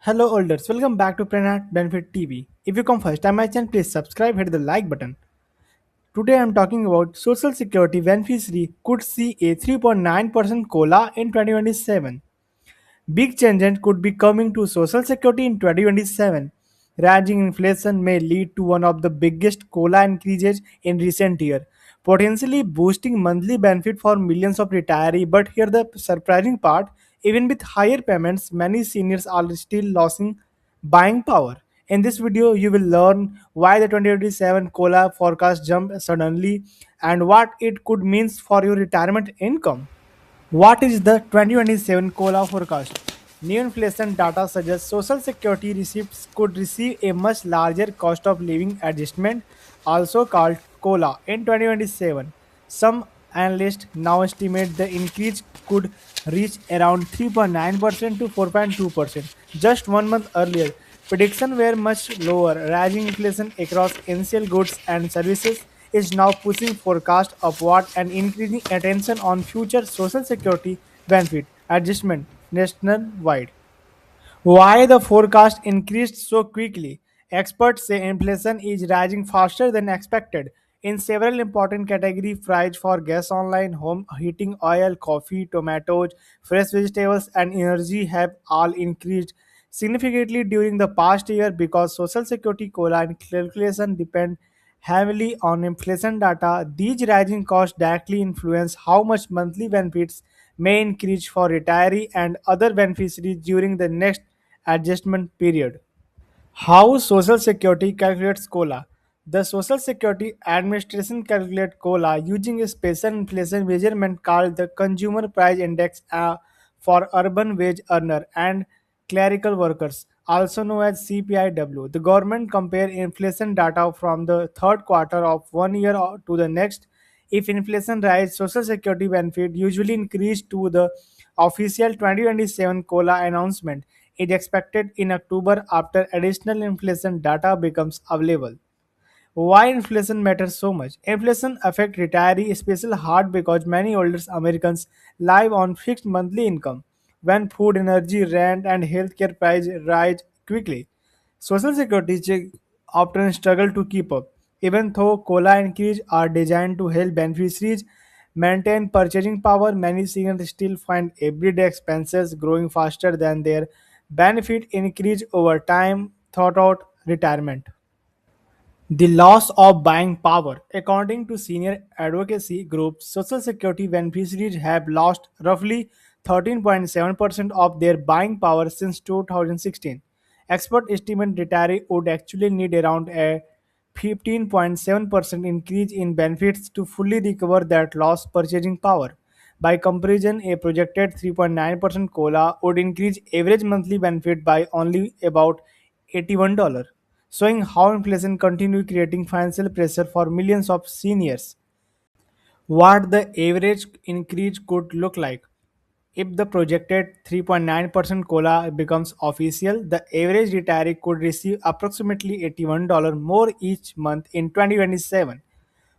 Hello, olders. Welcome back to Prenat Benefit TV. If you come first time my channel, please subscribe, hit the like button. Today I am talking about Social Security beneficiary could see a 3.9% COLA in 2027. Big changes could be coming to Social Security in 2027. Rising inflation may lead to one of the biggest COLA increases in recent years, potentially boosting monthly benefit for millions of retirees. But here the surprising part: even with higher payments, many seniors are still losing buying power. In this video, you will learn why the 2027 COLA forecast jumped suddenly and what it could mean for your retirement income. What is the 2027 COLA forecast? New inflation data suggests Social Security receipts could receive a much larger cost of living adjustment, also called COLA, in 2027. Some analysts now estimate the increase could reach around 3.9% to 4.2%. Just 1 month earlier, predictions were much lower. Rising inflation across essential goods and services is now pushing forecast upward and increasing attention on future social security benefit adjustment nationwide. Why the forecast increased so quickly? Experts say inflation is rising faster than expected. In several important categories, prices for gas, online, home heating oil, coffee, tomatoes, fresh vegetables, and energy have all increased significantly during the past year because Social Security COLA and calculation depend heavily on inflation data. These rising costs directly influence how much monthly benefits may increase for retiree and other beneficiaries during the next adjustment period. How Social Security calculates COLA? The Social Security Administration calculates COLA using a special inflation measurement called the Consumer Price Index for urban wage earner and clerical workers, also known as CPIW. The government compare inflation data from the third quarter of one year to the next. If inflation rises, Social Security benefit usually increase to the official 2027 COLA announcement is expected in October after additional inflation data becomes available. Why inflation matters so much? Inflation affects retirees especially hard because many older Americans live on fixed monthly income. When food, energy, rent, and healthcare prices rise quickly, Social Security checks often struggle to keep up. Even though COLA increases are designed to help beneficiaries maintain purchasing power, many seniors still find everyday expenses growing faster than their benefit increase over time throughout retirement. The loss of buying power. According to senior advocacy groups, Social Security beneficiaries have lost roughly 13.7% of their buying power since 2016. Experts estimate retirees would actually need around a 15.7% increase in benefits to fully recover that lost purchasing power. By comparison, a projected 3.9% COLA would increase average monthly benefit by only about $81, showing how inflation continues creating financial pressure for millions of seniors. What the average increase could look like. If the projected 3.9% COLA becomes official, the average retiree could receive approximately $81 more each month in 2027.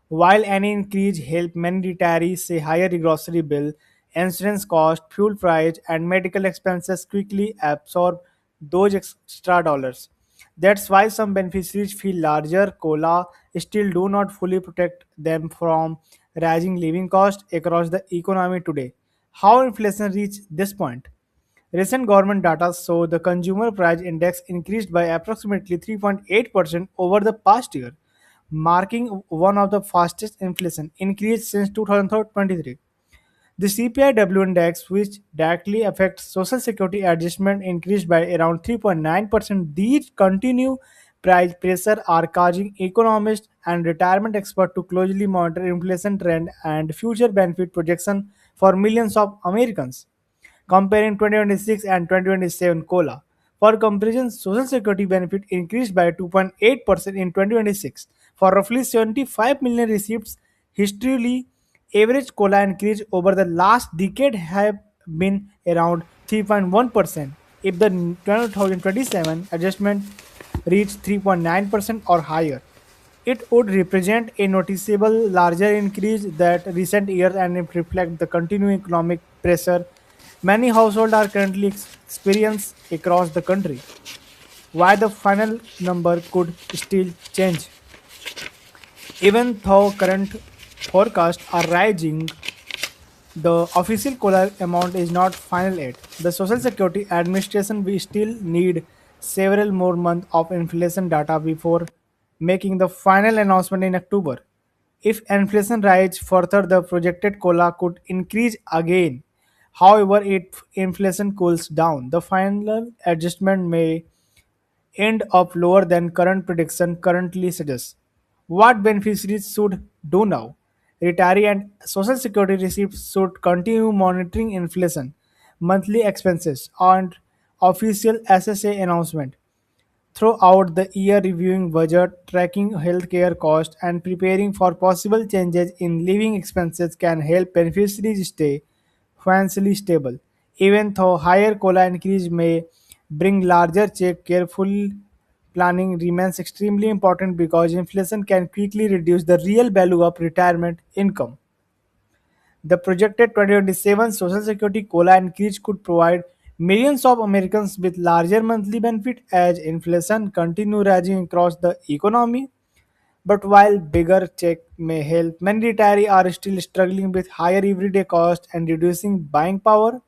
While any increase help many retirees say higher grocery bill, insurance cost, fuel price, and medical expenses quickly absorb those extra dollars. That's why some beneficiaries feel larger COLA still do not fully protect them from rising living costs across the economy today. How inflation reached this point? Recent government data show the consumer price index increased by approximately 3.8% over the past year, marking one of the fastest inflation increase since 2023. The CPIW index, which directly affects Social Security adjustment, increased by around 3.9%. These continue price pressure are causing economists and retirement experts to closely monitor inflation trend and future benefit projection for millions of Americans. Comparing 2026 and 2027 COLA. For comparison, Social Security benefit increased by 2.8% in 2026. For roughly 75 million receipts, historically, average COLA increase over the last decade have been around 3.1%. If the 2027 adjustment reached 3.9% or higher, it would represent a noticeable larger increase that recent years and it reflect the continuing economic pressure Many households are currently experiencing across the country. Why the final number could still change. Even though current forecasts are rising, the official COLA amount is not final yet. The Social Security Administration will still need several more months of inflation data before making the final announcement in October. If inflation rises further, the projected COLA could increase again. However, if inflation cools down, the final adjustment may end up lower than current prediction currently suggests. What beneficiaries should do now? Retiree and Social Security receipts should continue monitoring inflation, monthly expenses, and official SSA announcement throughout the year, reviewing budget, tracking healthcare costs, and preparing for possible changes in living expenses can help beneficiaries stay financially stable. Even though higher COLA increase may bring larger check, careful planning remains extremely important because inflation can quickly reduce the real value of retirement income. The projected 2027 Social Security COLA increase could provide millions of Americans with larger monthly benefit as inflation continues rising across the economy. But while bigger check may help, many retirees are still struggling with higher everyday costs and reducing buying power.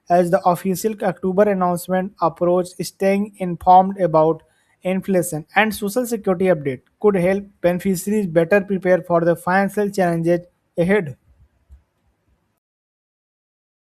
As the official October announcement approach, staying informed about inflation and social security update could help beneficiaries better prepare for the financial challenges ahead.